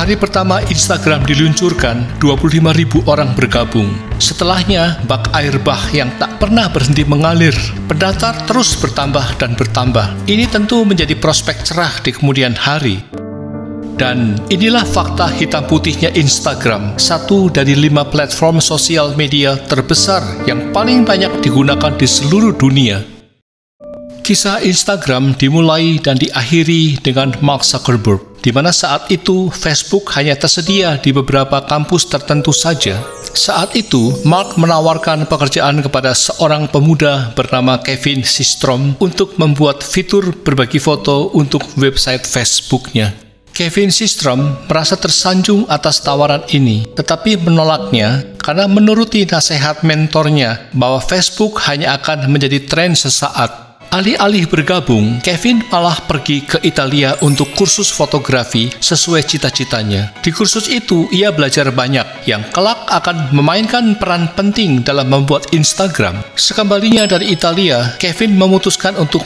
Hari pertama Instagram diluncurkan, 25.000 orang bergabung. Setelahnya, bak air bah yang tak pernah berhenti mengalir. Pendaftar terus bertambah dan bertambah. Ini tentu menjadi prospek cerah di kemudian hari. Dan inilah fakta hitam putihnya Instagram, satu dari 5 platform sosial media terbesar yang paling banyak digunakan di seluruh dunia. Kisah Instagram dimulai dan diakhiri dengan Mark Zuckerberg, di mana saat itu Facebook hanya tersedia di beberapa kampus tertentu saja. Saat itu, Mark menawarkan pekerjaan kepada seorang pemuda bernama Kevin Systrom untuk membuat fitur berbagi foto untuk website Facebook-nya. Kevin Systrom merasa tersanjung atas tawaran ini, tetapi menolaknya karena menuruti nasihat mentornya bahwa Facebook hanya akan menjadi tren sesaat. Alih-alih bergabung, Kevin malah pergi ke Italia untuk kursus fotografi sesuai cita-citanya. Di kursus itu, ia belajar banyak yang kelak akan memainkan peran penting dalam membuat Instagram. Sekembalinya dari Italia, Kevin memutuskan untuk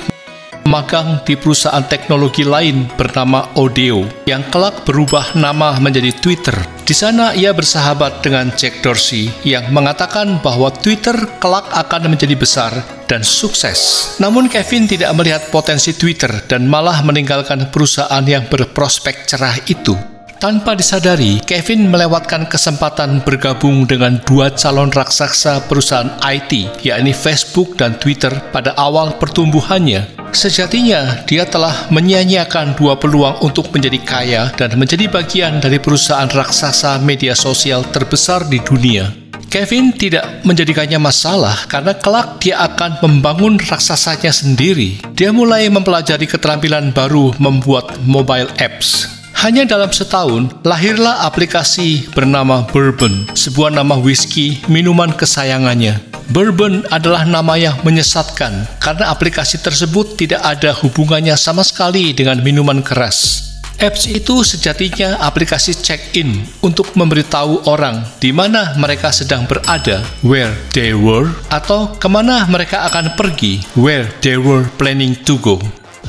magang di perusahaan teknologi lain bernama Odeo, yang kelak berubah nama menjadi Twitter. Di sana ia bersahabat dengan Jack Dorsey yang mengatakan bahwa Twitter kelak akan menjadi besar dan sukses. Namun Kevin tidak melihat potensi Twitter dan malah meninggalkan perusahaan yang berprospek cerah itu. Tanpa disadari, Kevin melewatkan kesempatan bergabung dengan 2 calon raksasa perusahaan IT, yakni Facebook dan Twitter pada awal pertumbuhannya. Sejatinya, dia telah menyia-nyiakan 2 peluang untuk menjadi kaya dan menjadi bagian dari perusahaan raksasa media sosial terbesar di dunia. Kevin tidak menjadikannya masalah karena kelak dia akan membangun raksasanya sendiri. Dia mulai mempelajari keterampilan baru membuat mobile apps. Hanya dalam setahun, lahirlah aplikasi bernama Bourbon, sebuah nama whisky minuman kesayangannya. Bourbon adalah nama yang menyesatkan karena aplikasi tersebut tidak ada hubungannya sama sekali dengan minuman keras. Apps itu sejatinya aplikasi check-in untuk memberitahu orang di mana mereka sedang berada, where they were, atau kemana mereka akan pergi, where they were planning to go.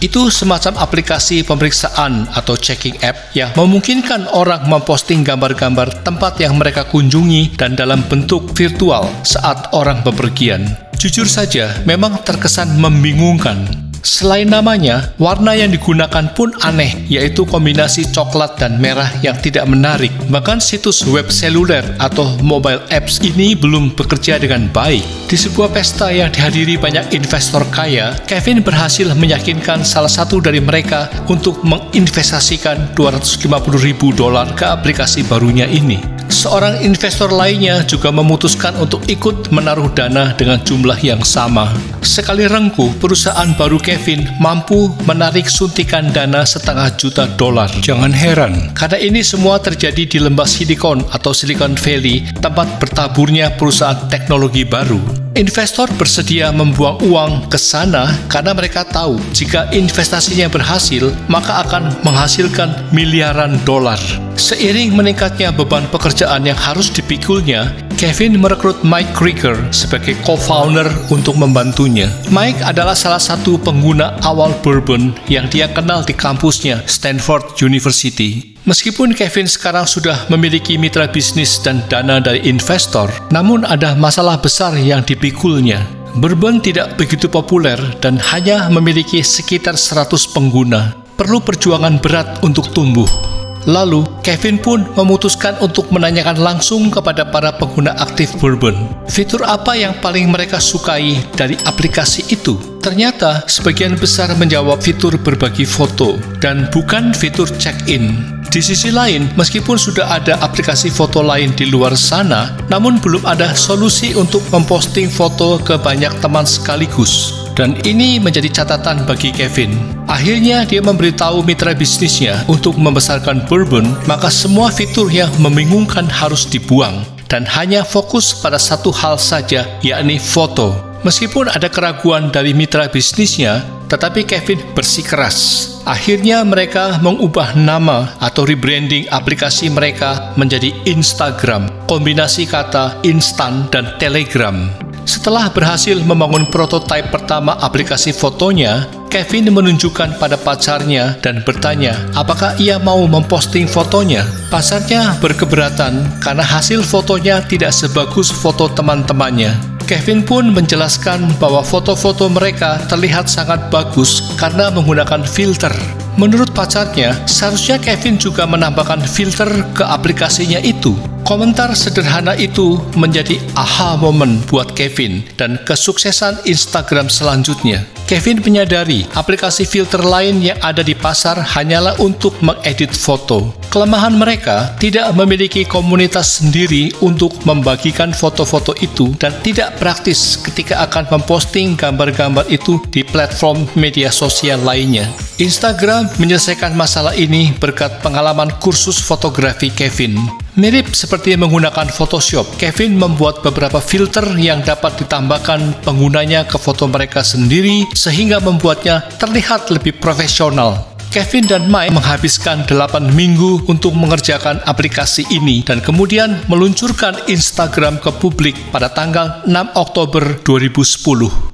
Itu semacam aplikasi pemeriksaan atau checking app yang memungkinkan orang memposting gambar-gambar tempat yang mereka kunjungi dan dalam bentuk virtual saat orang bepergian. Jujur saja, memang terkesan membingungkan. Selain namanya, warna yang digunakan pun aneh, yaitu kombinasi coklat dan merah yang tidak menarik. Bahkan situs web seluler atau mobile apps ini belum bekerja dengan baik. Di sebuah pesta yang dihadiri banyak investor kaya, Kevin berhasil meyakinkan salah satu dari mereka untuk menginvestasikan $250.000 ke aplikasi barunya ini. Seorang investor lainnya juga memutuskan untuk ikut menaruh dana dengan jumlah yang sama. Sekali rengkuh, perusahaan baru Kevin mampu menarik suntikan dana $500.000. Jangan heran, karena ini semua terjadi di lembah Silicon atau Silicon Valley, tempat bertaburnya perusahaan teknologi baru. Investor bersedia membuang uang ke sana karena mereka tahu jika investasinya berhasil, maka akan menghasilkan miliaran dolar. Seiring meningkatnya beban pekerjaan yang harus dipikulnya, Kevin merekrut Mike Krieger sebagai co-founder untuk membantunya. Mike adalah salah satu pengguna awal Bourbon yang dia kenal di kampusnya, Stanford University. Meskipun Kevin sekarang sudah memiliki mitra bisnis dan dana dari investor, namun ada masalah besar yang dipikulnya. Bourbon tidak begitu populer dan hanya memiliki sekitar 100 pengguna. Perlu perjuangan berat untuk tumbuh. Lalu, Kevin pun memutuskan untuk menanyakan langsung kepada para pengguna aktif Bourbon, fitur apa yang paling mereka sukai dari aplikasi itu. Ternyata, sebagian besar menjawab fitur berbagi foto, dan bukan fitur check-in. Di sisi lain, meskipun sudah ada aplikasi foto lain di luar sana, namun belum ada solusi untuk memposting foto ke banyak teman sekaligus. Dan ini menjadi catatan bagi Kevin. Akhirnya dia memberitahu mitra bisnisnya untuk membesarkan Bourbon, maka semua fitur yang membingungkan harus dibuang dan hanya fokus pada satu hal saja, yakni foto. Meskipun ada keraguan dari mitra bisnisnya, tetapi Kevin bersikeras. Akhirnya mereka mengubah nama atau rebranding aplikasi mereka menjadi Instagram, kombinasi kata instan dan telegram. Setelah berhasil membangun prototipe pertama aplikasi fotonya, Kevin menunjukkan pada pacarnya dan bertanya apakah ia mau memposting fotonya. Pacarnya berkeberatan karena hasil fotonya tidak sebagus foto teman-temannya. Kevin pun menjelaskan bahwa foto-foto mereka terlihat sangat bagus karena menggunakan filter. Menurut pacarnya, seharusnya Kevin juga menambahkan filter ke aplikasinya itu. Komentar sederhana itu menjadi aha moment buat Kevin dan kesuksesan Instagram selanjutnya. Kevin menyadari aplikasi filter lain yang ada di pasar hanyalah untuk mengedit foto. Kelemahan mereka tidak memiliki komunitas sendiri untuk membagikan foto-foto itu dan tidak praktis ketika akan memposting gambar-gambar itu di platform media sosial lainnya. Instagram menyelesaikan masalah ini berkat pengalaman kursus fotografi Kevin. Mirip seperti menggunakan Photoshop, Kevin membuat beberapa filter yang dapat ditambahkan penggunanya ke foto mereka sendiri sehingga membuatnya terlihat lebih profesional. Kevin dan Mike menghabiskan 8 minggu untuk mengerjakan aplikasi ini dan kemudian meluncurkan Instagram ke publik pada tanggal 6 Oktober 2010.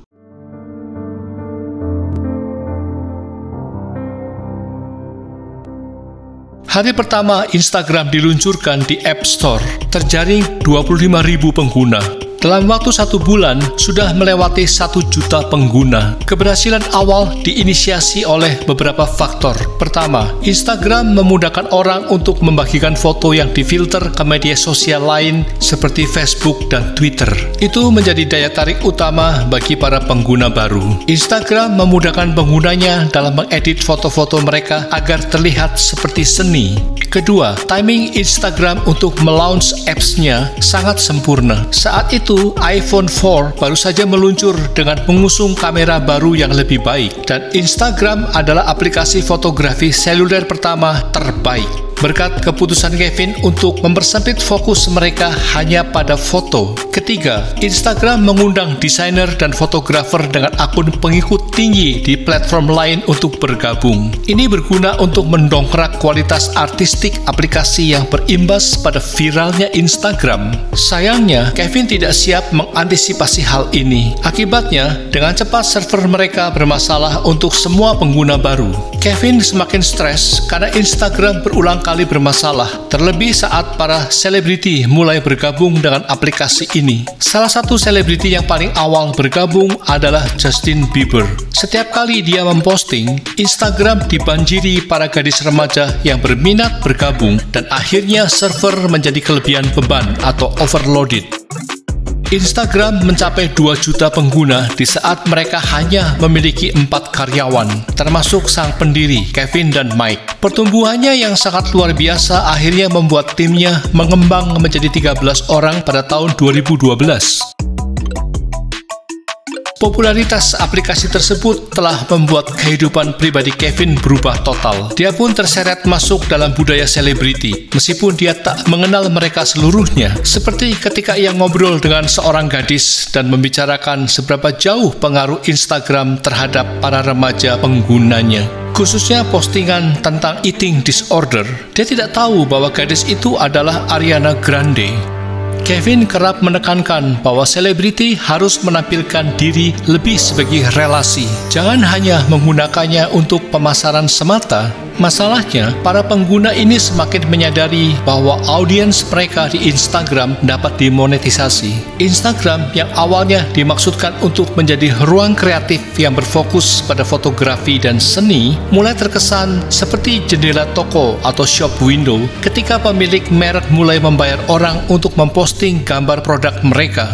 Hari pertama Instagram diluncurkan di App Store, terjaring 25.000 pengguna. Dalam waktu 1 bulan, sudah melewati 1 juta pengguna. Keberhasilan awal diinisiasi oleh beberapa faktor. Pertama, Instagram memudahkan orang untuk membagikan foto yang difilter ke media sosial lain seperti Facebook dan Twitter. Itu menjadi daya tarik utama bagi para pengguna baru. Instagram memudahkan penggunanya dalam mengedit foto-foto mereka agar terlihat seperti seni. Kedua, timing Instagram untuk melaunch apps-nya sangat sempurna. Saat itu, iPhone 4 baru saja meluncur dengan mengusung kamera baru yang lebih baik, dan Instagram adalah aplikasi fotografi seluler pertama terbaik. Berkat keputusan Kevin untuk mempersempit fokus mereka hanya pada foto. Ketiga, Instagram mengundang desainer dan fotografer dengan akun pengikut tinggi di platform lain untuk bergabung. Ini berguna untuk mendongkrak kualitas artistik aplikasi yang berimbas pada viralnya Instagram. Sayangnya, Kevin tidak siap mengantisipasi hal ini. Akibatnya, dengan cepat server mereka bermasalah untuk semua pengguna baru. Kevin semakin stres karena Instagram berulang kali bermasalah, terlebih saat para selebriti mulai bergabung dengan aplikasi ini. Salah satu selebriti yang paling awal bergabung adalah Justin Bieber. Setiap kali dia memposting, Instagram dibanjiri para gadis remaja yang berminat bergabung dan akhirnya server menjadi kelebihan beban atau overloaded. Instagram mencapai 2 juta pengguna di saat mereka hanya memiliki 4 karyawan, termasuk sang pendiri, Kevin dan Mike. Pertumbuhannya yang sangat luar biasa akhirnya membuat timnya mengembang menjadi 13 orang pada tahun 2012. Popularitas aplikasi tersebut telah membuat kehidupan pribadi Kevin berubah total. Dia pun terseret masuk dalam budaya selebriti, meskipun dia tak mengenal mereka seluruhnya. Seperti ketika ia ngobrol dengan seorang gadis dan membicarakan seberapa jauh pengaruh Instagram terhadap para remaja penggunanya. Khususnya postingan tentang eating disorder, dia tidak tahu bahwa gadis itu adalah Ariana Grande. Kevin kerap menekankan bahwa selebriti harus menampilkan diri lebih sebagai relasi. Jangan hanya menggunakannya untuk pemasaran semata. Masalahnya, para pengguna ini semakin menyadari bahwa audiens mereka di Instagram dapat dimonetisasi. Instagram yang awalnya dimaksudkan untuk menjadi ruang kreatif yang berfokus pada fotografi dan seni, mulai terkesan seperti jendela toko atau shop window ketika pemilik merek mulai membayar orang untuk memposting gambar produk mereka.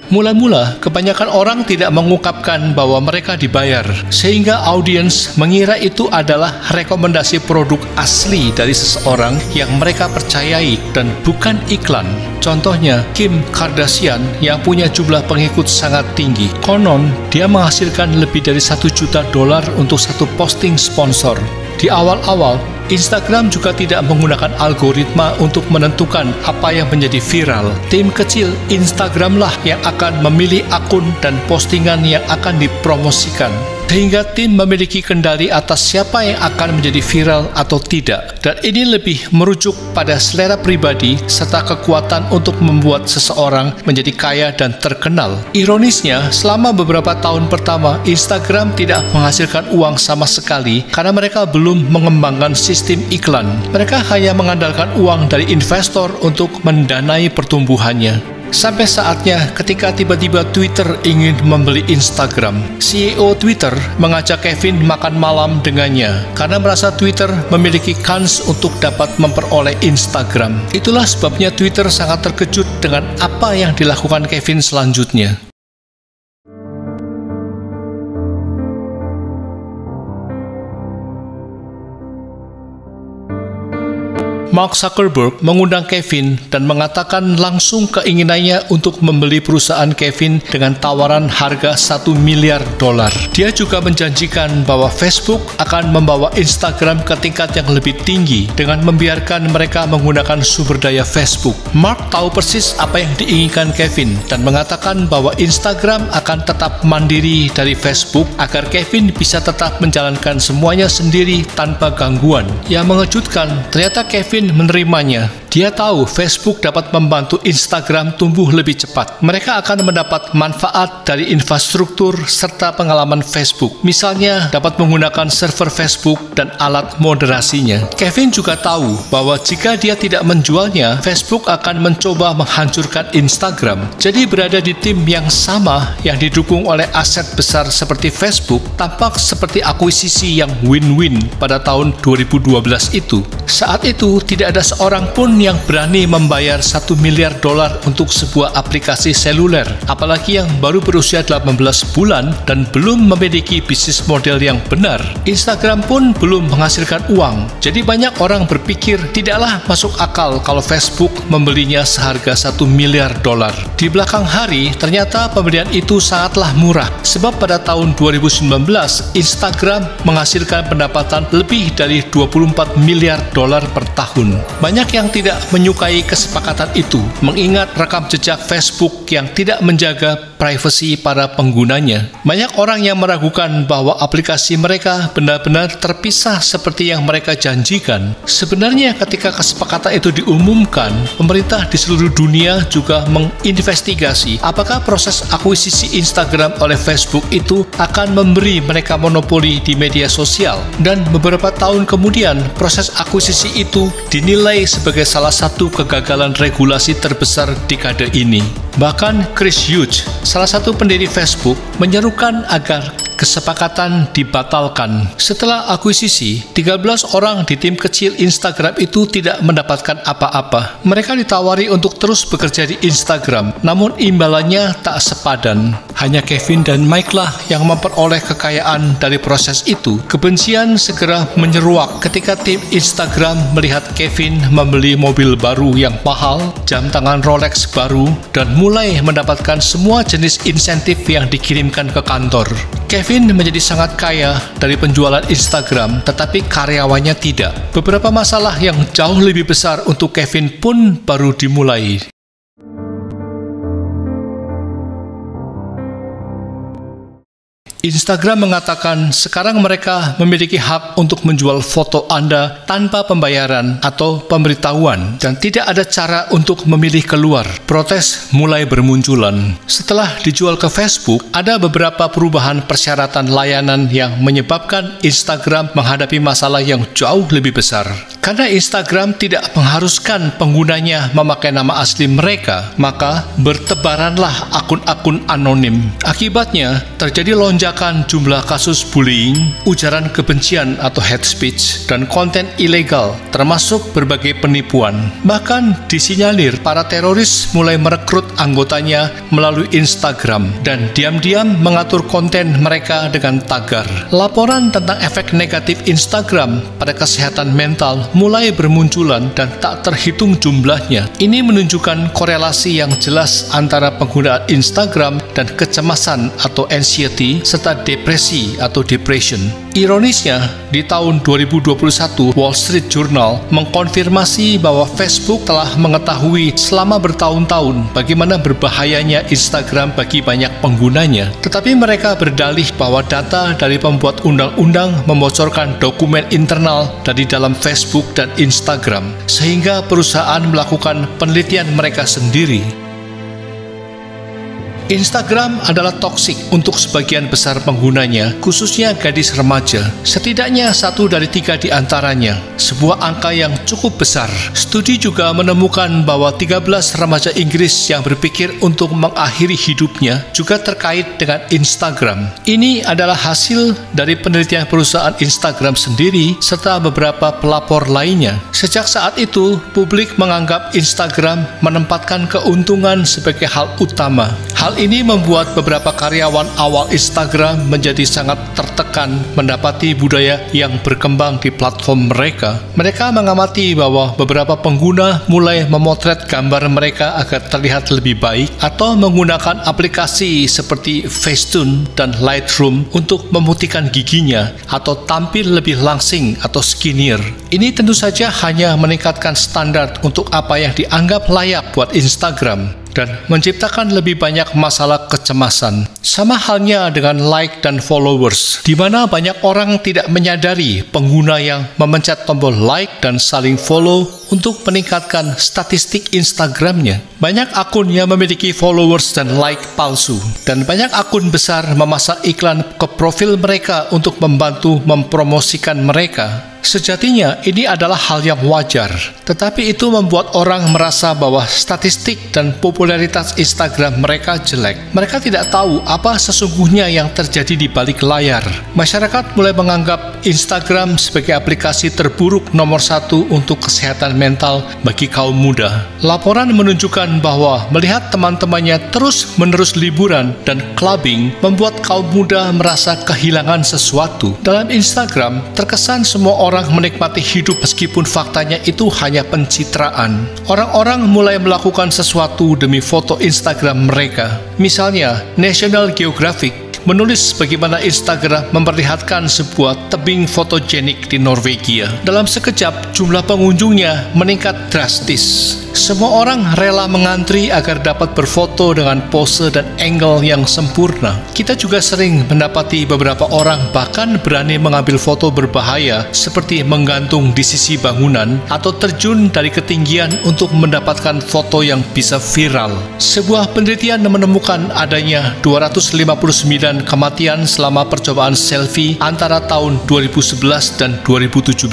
Mula-mula, kebanyakan orang tidak mengungkapkan bahwa mereka dibayar, sehingga audiens mengira itu adalah rekomendasi produk asli dari seseorang yang mereka percayai dan bukan iklan. Contohnya, Kim Kardashian yang punya jumlah pengikut sangat tinggi. Konon, dia menghasilkan lebih dari $1 juta untuk satu posting sponsor. Di awal-awal, Instagram juga tidak menggunakan algoritma untuk menentukan apa yang menjadi viral. Tim kecil Instagram lah yang akan memilih akun dan postingan yang akan dipromosikan. sehingga tim memiliki kendali atas siapa yang akan menjadi viral atau tidak. Dan ini lebih merujuk pada selera pribadi serta kekuatan untuk membuat seseorang menjadi kaya dan terkenal. Ironisnya, selama beberapa tahun pertama, Instagram tidak menghasilkan uang sama sekali karena mereka belum mengembangkan sistem iklan. Mereka hanya mengandalkan uang dari investor untuk mendanai pertumbuhannya. Sampai saatnya ketika tiba-tiba Twitter ingin membeli Instagram. CEO Twitter mengajak Kevin makan malam dengannya karena merasa Twitter memiliki kans untuk dapat memperoleh Instagram. Itulah sebabnya Twitter sangat terkejut dengan apa yang dilakukan Kevin selanjutnya. Mark Zuckerberg mengundang Kevin dan mengatakan langsung keinginannya untuk membeli perusahaan Kevin dengan tawaran harga $1 miliar. Dia juga menjanjikan bahwa Facebook akan membawa Instagram ke tingkat yang lebih tinggi dengan membiarkan mereka menggunakan sumber daya Facebook. Mark tahu persis apa yang diinginkan Kevin dan mengatakan bahwa Instagram akan tetap mandiri dari Facebook agar Kevin bisa tetap menjalankan semuanya sendiri tanpa gangguan. Yang mengejutkan, ternyata Kevin menerimanya. Dia tahu Facebook dapat membantu Instagram tumbuh lebih cepat. Mereka akan mendapat manfaat dari infrastruktur serta pengalaman Facebook. Misalnya, dapat menggunakan server Facebook dan alat moderasinya. Kevin juga tahu bahwa jika dia tidak menjualnya, Facebook akan mencoba menghancurkan Instagram. Jadi berada di tim yang sama yang didukung oleh aset besar seperti Facebook tampak seperti akuisisi yang win-win pada tahun 2012 itu. Saat itu, tidak ada seorang pun yang berani membayar $1 miliar untuk sebuah aplikasi seluler, apalagi yang baru berusia 18 bulan dan belum memiliki bisnis model yang benar. Instagram pun belum menghasilkan uang, jadi banyak orang berpikir tidaklah masuk akal kalau Facebook membelinya seharga $1 miliar. Di belakang hari, ternyata pembelian itu sangatlah murah, sebab pada tahun 2019, Instagram menghasilkan pendapatan lebih dari $24 miliar per tahun. Banyak yang tidak menyukai kesepakatan itu, mengingat rekam jejak Facebook yang tidak menjaga privasi para penggunanya. Banyak orang yang meragukan bahwa aplikasi mereka benar-benar terpisah seperti yang mereka janjikan. Sebenarnya ketika kesepakatan itu diumumkan, pemerintah di seluruh dunia juga menginvestigasi apakah proses akuisisi Instagram oleh Facebook itu akan memberi mereka monopoli di media sosial. Dan beberapa tahun kemudian, proses akuisisi itu dinilai sebagai salah satu kegagalan regulasi terbesar dekade ini. Bahkan Chris Hughes, salah satu pendiri Facebook, menyerukan agar kesepakatan dibatalkan. Setelah akuisisi, 13 orang di tim kecil Instagram itu tidak mendapatkan apa-apa. Mereka ditawari untuk terus bekerja di Instagram, namun imbalannya tak sepadan. Hanya Kevin dan Mike lah yang memperoleh kekayaan dari proses itu. Kebencian segera menyeruak ketika tim Instagram melihat Kevin membeli mobil baru yang mahal, jam tangan Rolex baru, dan mulai mendapatkan semua jenis insentif yang dikirimkan ke kantor. Kevin menjadi sangat kaya dari penjualan Instagram, tetapi karyawannya tidak. Beberapa masalah yang jauh lebih besar untuk Kevin pun baru dimulai. Instagram mengatakan sekarang mereka memiliki hak untuk menjual foto Anda tanpa pembayaran atau pemberitahuan dan tidak ada cara untuk memilih keluar. Protes mulai bermunculan. Setelah dijual ke Facebook, ada beberapa perubahan persyaratan layanan yang menyebabkan Instagram menghadapi masalah yang jauh lebih besar. Karena Instagram tidak mengharuskan penggunanya memakai nama asli mereka, maka bertebaranlah akun-akun anonim. Akibatnya, terjadi lonjakan jumlah kasus bullying, ujaran kebencian atau hate speech, dan konten ilegal, termasuk berbagai penipuan. Bahkan disinyalir para teroris mulai merekrut anggotanya melalui Instagram dan diam-diam mengatur konten mereka dengan tagar. Laporan tentang efek negatif Instagram pada kesehatan mental mulai bermunculan dan tak terhitung jumlahnya. Ini menunjukkan korelasi yang jelas antara penggunaan Instagram dan kecemasan atau anxiety serta depresi atau depression. Ironisnya, di tahun 2021, Wall Street Journal mengkonfirmasi bahwa Facebook telah mengetahui selama bertahun-tahun bagaimana berbahayanya Instagram bagi banyak penggunanya. Tetapi mereka berdalih bahwa data dari pembuat undang-undang membocorkan dokumen internal dari dalam Facebook dan Instagram, sehingga perusahaan melakukan penelitian mereka sendiri. Instagram adalah toksik untuk sebagian besar penggunanya, khususnya gadis remaja. Setidaknya 1 dari 3 di antaranya, sebuah angka yang cukup besar. Studi juga menemukan bahwa 13 remaja Inggris yang berpikir untuk mengakhiri hidupnya juga terkait dengan Instagram. Ini adalah hasil dari penelitian perusahaan Instagram sendiri serta beberapa pelapor lainnya. Sejak saat itu, publik menganggap Instagram menempatkan keuntungan sebagai hal utama. Hal ini membuat beberapa karyawan awal Instagram menjadi sangat tertekan mendapati budaya yang berkembang di platform mereka. Mereka mengamati bahwa beberapa pengguna mulai memotret gambar mereka agar terlihat lebih baik atau menggunakan aplikasi seperti Facetune dan Lightroom untuk memutihkan giginya atau tampil lebih langsing atau skinnier. Ini tentu saja hanya meningkatkan standar untuk apa yang dianggap layak buat Instagram dan menciptakan lebih banyak masalah kecemasan. Sama halnya dengan like dan followers, di mana banyak orang tidak menyadari pengguna yang memencet tombol like dan saling follow untuk meningkatkan statistik Instagramnya. Banyak akun yang memiliki followers dan like palsu, dan banyak akun besar memasang iklan ke profil mereka untuk membantu mempromosikan mereka. Sejatinya ini adalah hal yang wajar, tetapi itu membuat orang merasa bahwa statistik dan popularitas Instagram mereka jelek. Mereka tidak tahu apa sesungguhnya yang terjadi di balik layar. Masyarakat mulai menganggap Instagram sebagai aplikasi terburuk nomor 1 untuk kesehatan mental bagi kaum muda. Laporan menunjukkan bahwa melihat teman-temannya terus-menerus liburan dan clubbing membuat kaum muda merasa kehilangan sesuatu. Dalam Instagram, terkesan semua orang menikmati hidup meskipun faktanya itu hanya pencitraan. Orang-orang mulai melakukan sesuatu demi foto Instagram mereka. Misalnya, National Geographic menulis bagaimana Instagram memperlihatkan sebuah tebing fotogenik di Norwegia. Dalam sekejap, jumlah pengunjungnya meningkat drastis. Semua orang rela mengantri agar dapat berfoto dengan pose dan angle yang sempurna. Kita juga sering mendapati beberapa orang bahkan berani mengambil foto berbahaya seperti menggantung di sisi bangunan atau terjun dari ketinggian untuk mendapatkan foto yang bisa viral. Sebuah penelitian menemukan adanya 259 kematian selama percobaan selfie antara tahun 2011 dan 2017.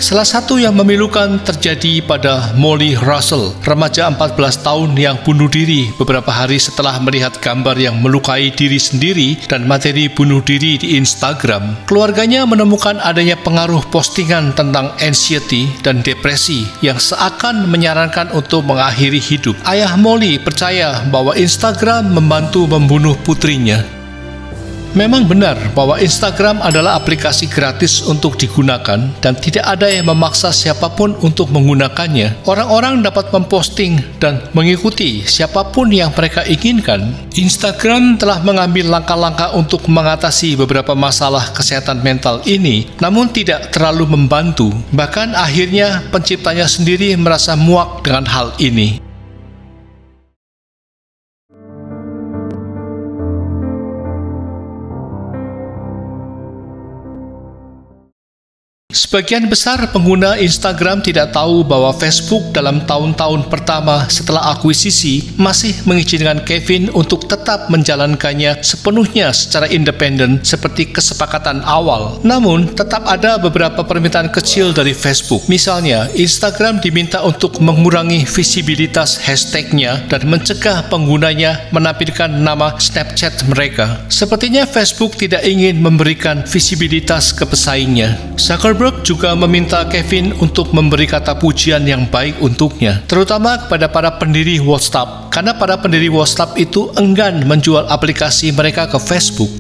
Salah satu yang memilukan terjadi pada Molly Russell, remaja 14 tahun yang bunuh diri beberapa hari setelah melihat gambar yang melukai diri sendiri dan materi bunuh diri di Instagram. Keluarganya menemukan adanya pengaruh postingan tentang anxiety dan depresi yang seakan menyarankan untuk mengakhiri hidup. Ayah Molly percaya bahwa Instagram membantu membunuh putrinya. Memang benar bahwa Instagram adalah aplikasi gratis untuk digunakan dan tidak ada yang memaksa siapapun untuk menggunakannya. Orang-orang dapat memposting dan mengikuti siapapun yang mereka inginkan. Instagram telah mengambil langkah-langkah untuk mengatasi beberapa masalah kesehatan mental ini, namun tidak terlalu membantu. Bahkan akhirnya penciptanya sendiri merasa muak dengan hal ini. Sebagian besar pengguna Instagram tidak tahu bahwa Facebook dalam tahun-tahun pertama setelah akuisisi masih mengizinkan Kevin untuk tetap menjalankannya sepenuhnya secara independen seperti kesepakatan awal. Namun, tetap ada beberapa permintaan kecil dari Facebook. Misalnya, Instagram diminta untuk mengurangi visibilitas hashtagnya dan mencegah penggunanya menampilkan nama Snapchat mereka. Sepertinya Facebook tidak ingin memberikan visibilitas ke pesaingnya. Zuckerberg juga meminta Kevin untuk memberi kata pujian yang baik untuknya, terutama kepada para pendiri WhatsApp, karena para pendiri WhatsApp itu enggan menjual aplikasi mereka ke Facebook.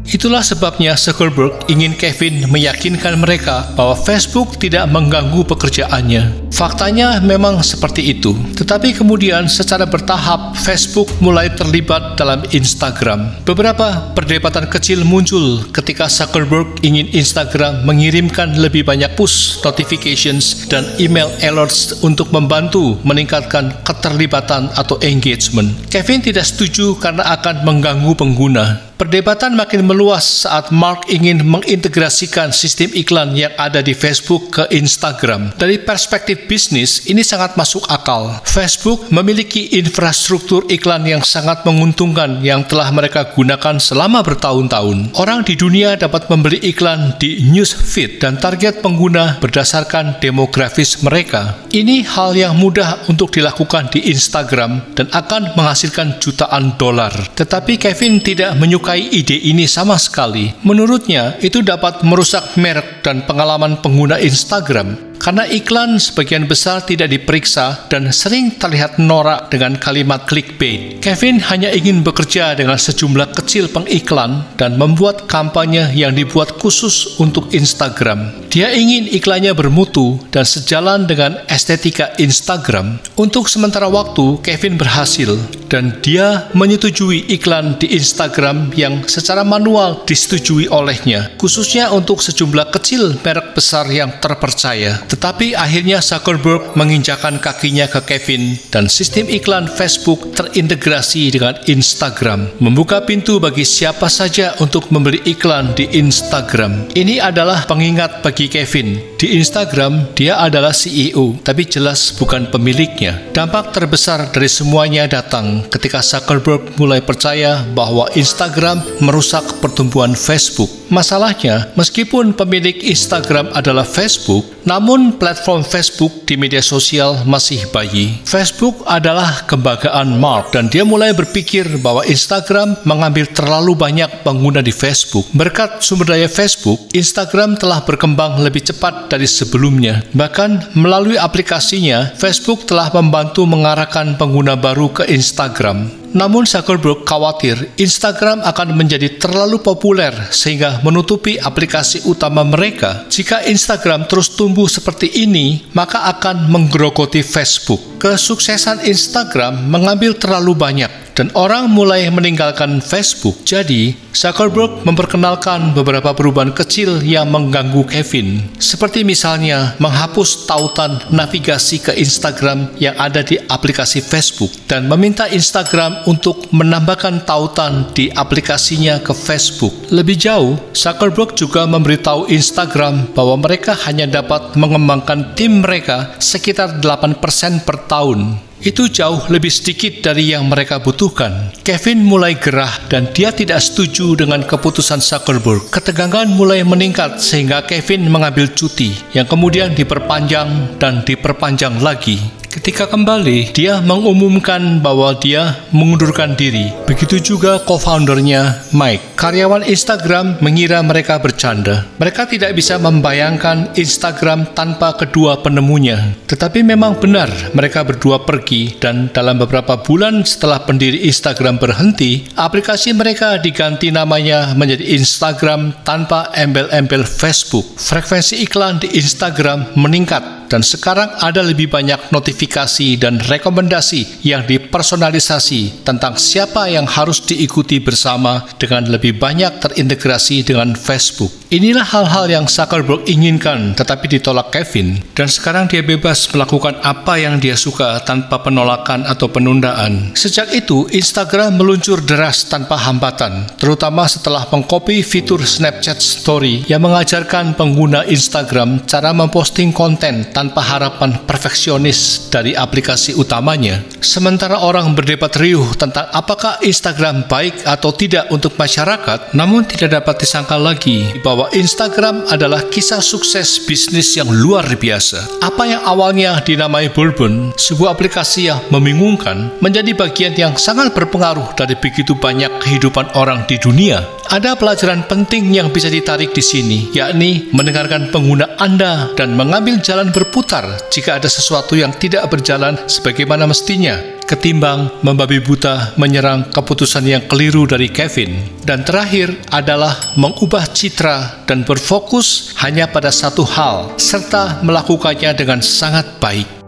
Itulah sebabnya Zuckerberg ingin Kevin meyakinkan mereka bahwa Facebook tidak mengganggu pekerjaannya. Faktanya memang seperti itu. Tetapi kemudian secara bertahap Facebook mulai terlibat dalam Instagram. Beberapa perdebatan kecil muncul ketika Zuckerberg ingin Instagram mengirimkan lebih banyak push notifications dan email alerts untuk membantu meningkatkan keterlibatan atau engagement. Kevin tidak setuju karena akan mengganggu pengguna. Perdebatan makin meluas saat Mark ingin mengintegrasikan sistem iklan yang ada di Facebook ke Instagram. Dari perspektif bisnis, ini sangat masuk akal. Facebook memiliki infrastruktur iklan yang sangat menguntungkan yang telah mereka gunakan selama bertahun-tahun. Orang di dunia dapat membeli iklan di newsfeed dan target pengguna berdasarkan demografis mereka. Ini hal yang mudah untuk dilakukan di Instagram dan akan menghasilkan jutaan dolar. Tetapi Kevin tidak menyukai ide ini sama sekali. Menurutnya, itu dapat merusak merek dan pengalaman pengguna Instagram. Karena iklan sebagian besar tidak diperiksa dan sering terlihat norak dengan kalimat clickbait. Kevin hanya ingin bekerja dengan sejumlah kecil pengiklan dan membuat kampanye yang dibuat khusus untuk Instagram. Dia ingin iklannya bermutu dan sejalan dengan estetika Instagram. Untuk sementara waktu, Kevin berhasil dan dia menyetujui iklan di Instagram yang secara manual disetujui olehnya, khususnya untuk sejumlah kecil merek besar yang terpercaya. Tetapi akhirnya Zuckerberg menginjakan kakinya ke Kevin dan sistem iklan Facebook terintegrasi dengan Instagram, membuka pintu bagi siapa saja untuk membeli iklan di Instagram. Ini adalah pengingat bagi Kevin. Di Instagram, dia adalah CEO, tapi jelas bukan pemiliknya. Dampak terbesar dari semuanya datang ketika Zuckerberg mulai percaya bahwa Instagram merusak pertumbuhan Facebook. Masalahnya, meskipun pemilik Instagram adalah Facebook, namun platform Facebook di media sosial masih bayi. Facebook adalah kebanggaan Mark dan dia mulai berpikir bahwa Instagram mengambil terlalu banyak pengguna di Facebook. Berkat sumber daya Facebook, Instagram telah berkembang lebih cepat dari sebelumnya. Bahkan melalui aplikasinya, Facebook telah membantu mengarahkan pengguna baru ke Instagram. Namun Zuckerberg khawatir Instagram akan menjadi terlalu populer sehingga menutupi aplikasi utama mereka. Jika Instagram terus tumbuh seperti ini, maka akan menggerogoti Facebook. Kesuksesan Instagram mengambil terlalu banyak dan orang mulai meninggalkan Facebook. Jadi, Zuckerberg memperkenalkan beberapa perubahan kecil yang mengganggu Kevin. Seperti misalnya menghapus tautan navigasi ke Instagram yang ada di aplikasi Facebook dan meminta Instagram untuk menambahkan tautan di aplikasinya ke Facebook. Lebih jauh, Zuckerberg juga memberitahu Instagram bahwa mereka hanya dapat mengembangkan tim mereka sekitar 8% per tahun. Itu jauh lebih sedikit dari yang mereka butuhkan. Kevin mulai gerah dan dia tidak setuju dengan keputusan Zuckerberg. Ketegangan mulai meningkat sehingga Kevin mengambil cuti yang kemudian diperpanjang dan diperpanjang lagi. Ketika kembali, dia mengumumkan bahwa dia mengundurkan diri. Begitu juga co-foundernya, Mike. Karyawan Instagram mengira mereka bercanda. Mereka tidak bisa membayangkan Instagram tanpa kedua penemunya. Tetapi memang benar, mereka berdua pergi dan dalam beberapa bulan setelah pendiri Instagram berhenti, aplikasi mereka diganti namanya menjadi Instagram tanpa embel-embel Facebook. Frekuensi iklan di Instagram meningkat dan sekarang ada lebih banyak notifikasi dan rekomendasi yang dipersonalisasi tentang siapa yang harus diikuti bersama dengan lebih banyak terintegrasi dengan Facebook. Inilah hal-hal yang Zuckerberg inginkan tetapi ditolak Kevin, dan sekarang dia bebas melakukan apa yang dia suka tanpa penolakan atau penundaan. Sejak itu, Instagram meluncur deras tanpa hambatan, terutama setelah mengcopy fitur Snapchat Story yang mengajarkan pengguna Instagram cara memposting konten tanpa harapan perfeksionis dari aplikasi utamanya. Sementara orang berdebat riuh tentang apakah Instagram baik atau tidak untuk masyarakat, namun tidak dapat disangkal lagi bahwa Instagram adalah kisah sukses bisnis yang luar biasa. Apa yang awalnya dinamai Bourbon, sebuah aplikasi yang membingungkan, menjadi bagian yang sangat berpengaruh dari begitu banyak kehidupan orang di dunia. Ada pelajaran penting yang bisa ditarik di sini, yakni mendengarkan pengguna Anda dan mengambil jalan berputar jika ada sesuatu yang tidak berjalan sebagaimana mestinya, ketimbang membabi buta menyerang keputusan yang keliru dari Kevin. Dan terakhir adalah mengubah citra dan berfokus hanya pada satu hal, serta melakukannya dengan sangat baik.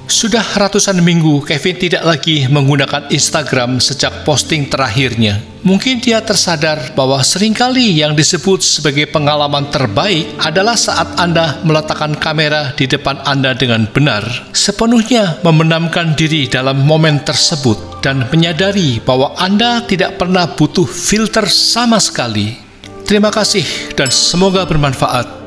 Sudah ratusan minggu Kevin tidak lagi menggunakan Instagram sejak posting terakhirnya. Mungkin dia tersadar bahwa seringkali yang disebut sebagai pengalaman terbaik adalah saat Anda meletakkan kamera di depan Anda dengan benar, sepenuhnya membenamkan diri dalam momen tersebut, dan menyadari bahwa Anda tidak pernah butuh filter sama sekali. Terima kasih dan semoga bermanfaat.